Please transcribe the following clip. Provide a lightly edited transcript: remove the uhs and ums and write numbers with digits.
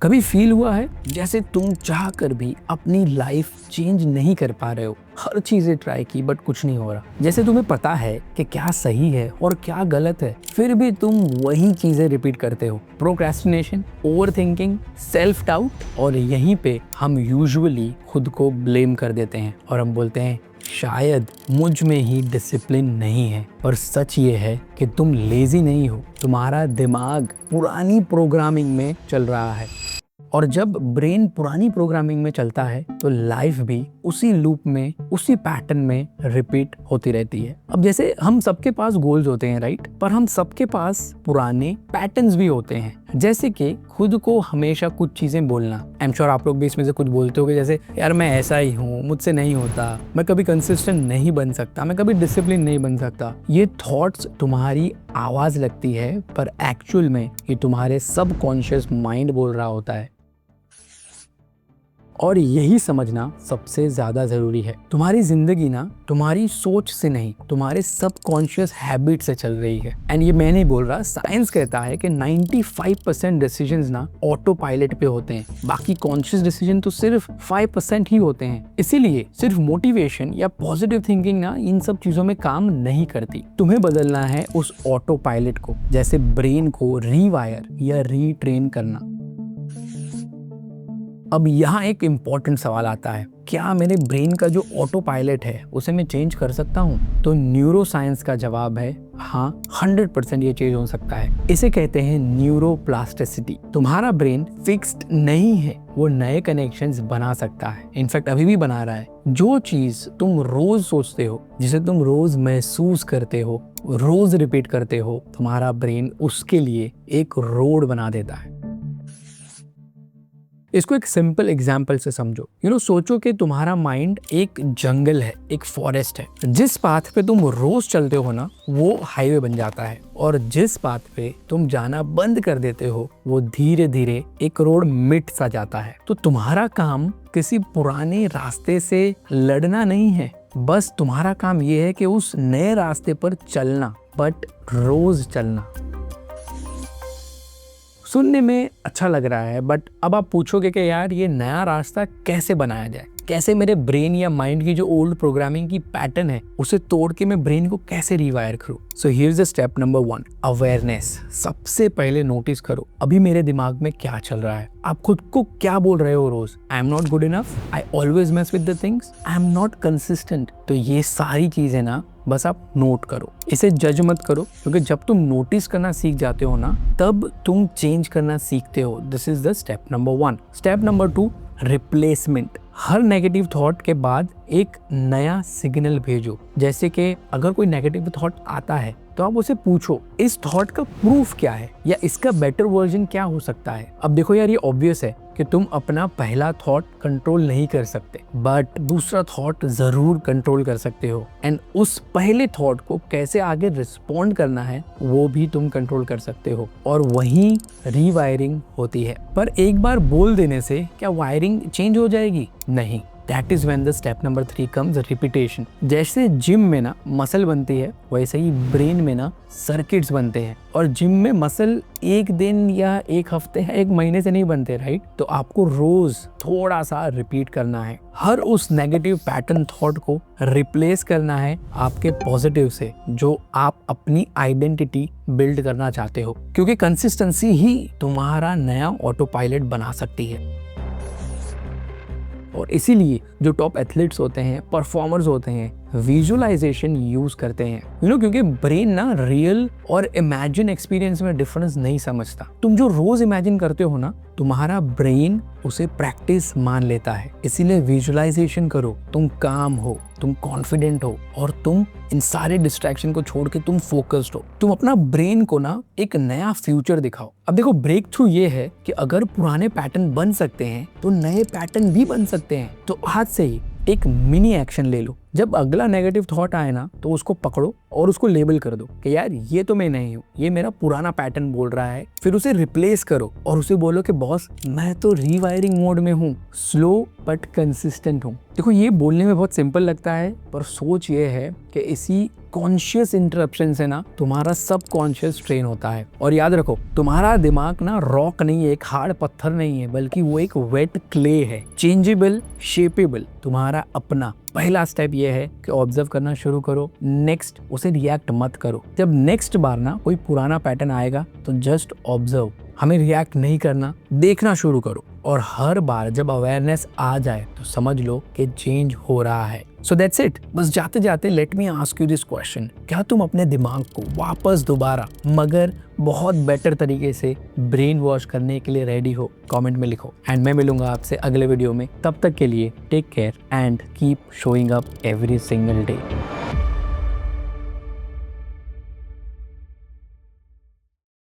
कभी फील हुआ है जैसे तुम चाह कर भी अपनी लाइफ चेंज नहीं कर पा रहे हो? हर चीजें ट्राई की बट कुछ नहीं हो रहा। जैसे तुम्हें पता है कि क्या सही है और क्या गलत है, फिर भी तुम वही चीजें रिपीट करते हो। Procrastination, over thinking, self doubt. और यहीं पे हम यूजुअली खुद को ब्लेम कर देते हैं और हम बोलते हैं शायद मुझ में ही डिसिप्लिन नहीं है। और सच ये है कि तुम लेजी नहीं हो, तुम्हारा दिमाग पुरानी प्रोग्रामिंग में चल रहा है। और जब ब्रेन पुरानी प्रोग्रामिंग में चलता है तो लाइफ भी उसी लूप में, उसी पैटर्न में रिपीट होती रहती है। अब जैसे हम सबके पास गोल्स होते हैं, राइट? पर हम सबके पास पुराने पैटर्न्स भी होते हैं। जैसे कि खुद को हमेशा कुछ चीजें बोलना। आई एम श्योर आप लोग भी इसमें से कुछ बोलते होगे, जैसे यार मैं ऐसा ही हूँ, मुझसे नहीं होता, मैं कभी कंसिस्टेंट नहीं बन सकता, मैं कभी डिसिप्लिन नहीं बन सकता। ये थॉट्स तुम्हारी आवाज लगती है, पर एक्चुअल में ये तुम्हारे सबकॉन्शियस माइंड बोल रहा होता है। और यही समझना सबसे ज्यादा जरूरी है। तुम्हारी जिंदगी ना तुम्हारी सोच से नहीं, तुम्हारे सबकॉन्शियस हैबिट से चल रही है। एंड ये मैं नहीं बोल रहा, साइंस कहता है कि 95% डिसीजंस ना ऑटो पायलट पे होते हैं, बाकी कॉन्शियस डिसीजन तो सिर्फ 5% ही होते हैं। इसीलिए सिर्फ मोटिवेशन या पॉजिटिव थिंकिंग ना इन सब चीजों में काम नहीं करती। तुम्हें बदलना है उस ऑटो पायलट को, जैसे ब्रेन को रीवायर या रीट्रेन करना। अब यहाँ एक इम्पॉर्टेंट सवाल आता है, क्या मेरे ब्रेन का जो ऑटो पायलट है उसे मैं चेंज कर सकता हूँ? तो न्यूरो साइंस का जवाब है हाँ, 100% ये चेंज हो सकता है। इसे कहते हैं न्यूरोप्लास्टिसिटी। तुम्हारा ब्रेन फिक्स्ड नहीं है, वो नए कनेक्शंस बना सकता है। इनफैक्ट अभी भी बना रहा है। जो चीज तुम रोज सोचते हो, जिसे तुम रोज महसूस करते हो, रोज रिपीट करते हो, तुम्हारा ब्रेन उसके लिए एक रोड बना देता है। इसको एक सिंपल एग्जाम्पल से समझो। सोचो कि तुम्हारा माइंड एक जंगल है, एक फॉरेस्ट है। जिस पाथ पे तुम रोज चलते हो ना, वो हाईवे बन जाता है, और जिस पाथ पे तुम जाना बंद कर देते हो, वो धीरे धीरे एक रोड मिट सा जाता है। तो तुम्हारा काम किसी पुराने रास्ते से लड़ना नहीं है, बस तुम्हारा काम ये है कि उस नए रास्ते पर चलना, बट रोज चलना। सुनने में अच्छा लग रहा है, बट अब आप पूछोगे कि यार ये नया रास्ता कैसे बनाया जाए, कैसे मेरे ब्रेन या माइंड की जो ओल्ड प्रोग्रामिंग की पैटर्न है उसे तोड़ के मैं ब्रेन को कैसे रिवायर करूं? So here is the step number 1, awareness. सबसे पहले नोटिस करो अभी मेरे दिमाग में क्या चल रहा है। आप खुद को क्या बोल रहे हो Rose? I am not good enough, I always mess with the things, I am not consistent. तो ये सारी चीजें ना बस आप नोट करो, इसे जज मत करो, क्योंकि जब तुम नोटिस करना सीख जाते हो ना, तब तुम चेंज करना सीखते हो। This is the step number 1। Step number 2, replacement. Her negative thought के बाद एक नया सिग्नल भेजो। जैसे कि अगर कोई नेगेटिव थॉट आता है तो आप उसे पूछो, इस थॉट का प्रूफ क्या है, या इसका बेटर वर्जन क्या हो सकता है? अब देखो यार, ये ऑब्वियस है कि तुम अपना पहला थॉट कंट्रोल नहीं कर सकते, बट दूसरा थॉट जरूर कंट्रोल कर सकते हो। एंड उस पहले थॉट को कैसे आगे रिस्पॉन्ड करना है वो भी तुम कंट्रोल कर सकते हो, और वहीं रीवायरिंग होती है। पर एक बार बोल देने से क्या वायरिंग चेंज हो जाएगी? नहीं। That is when the step number 3 comes, repetition. जैसे जिम में ना मसल बनती है, वैसे ही ब्रेन में ना सर्किट्स बनते हैं। और जिम में मसल एक दिन या एक हफ्ते या एक महीने से नहीं बनते, राइट? तो आपको रोज थोड़ा सा रिपीट करना है। हर उस नेगेटिव पैटर्न थॉट को रिप्लेस करना है आपके पॉजिटिव से, जो आप अपनी आइडेंटिटी बिल्ड करना चाहते हो, क्योंकि कंसिस्टेंसी ही तुम्हारा नया ऑटो पायलट बना सकती है। और इसीलिए जो टॉप एथलीट्स होते हैं, परफॉर्मर्स होते हैं, विजुअलाइजेशन यूज करते हैं। क्योंकि ब्रेन ना रियल और इमेजिन एक्सपीरियंस में डिफरेंस नहीं समझता। तुम जो रोज इमेजिन करते हो ना, तुम्हारा ब्रेन उसे प्रैक्टिस मान लेता है। इसीलिए विजुअलाइजेशन करो। तुम काम हो, तुम कॉन्फिडेंट हो, और तुम इन सारे डिस्ट्रैक्शन को छोड़ के तुम फोकस्ड हो। तुम अपना ब्रेन को ना एक नया फ्यूचर दिखाओ। अब देखो, ब्रेक थ्रू ये है कि अगर पुराने पैटर्न बन सकते हैं तो नए पैटर्न भी बन सकते हैं। तो आज से ही एक मिनी एक्शन ले लो। जब अगला नेगेटिव थॉट आए ना, तो उसको पकड़ो और उसको लेबल कर दो कि यार ये तो मैं नहीं हूँ, ये मेरा पुराना पैटर्न बोल रहा है। फिर उसे रिप्लेस करो और उसे बोलो कि बॉस, मैं तो रीवायरिंग मोड में हूँ, स्लो बट कंसिस्टेंट हूँ। देखो ये बोलने में बहुत सिंपल लगता है, पर सोच ये है कि इसी कॉन्शियस इंटरप्शन से ना तुम्हारा सब कॉन्शियस ट्रेन होता है। और याद रखो, तुम्हारा दिमाग ना रॉक नहीं है, एक हार्ड पत्थर नहीं है, बल्कि वो एक वेट क्ले है, चेंजेबल, शेपेबल, तुम्हारा अपना। पहला स्टेप ये है कि ऑब्जर्व करना शुरू करो, नेक्स्ट उसे रिएक्ट मत करो। जब नेक्स्ट बार ना कोई पुराना पैटर्न आएगा तो जस्ट ऑब्जर्व, हमें रिएक्ट नहीं करना, देखना शुरू करो। और हर बार जब अवेयरनेस आ जाए तो समझ लो कि चेंज हो रहा है। So that's it. बस जाते जाते let me ask you this question, क्या तुम अपने दिमाग को वापस दोबारा मगर बहुत बेटर तरीके से ब्रेन वॉश करने के लिए रेडी हो? कमेंट में लिखो। एंड मैं मिलूंगा आपसे अगले वीडियो में। तब तक के लिए take care and keep showing up every single day.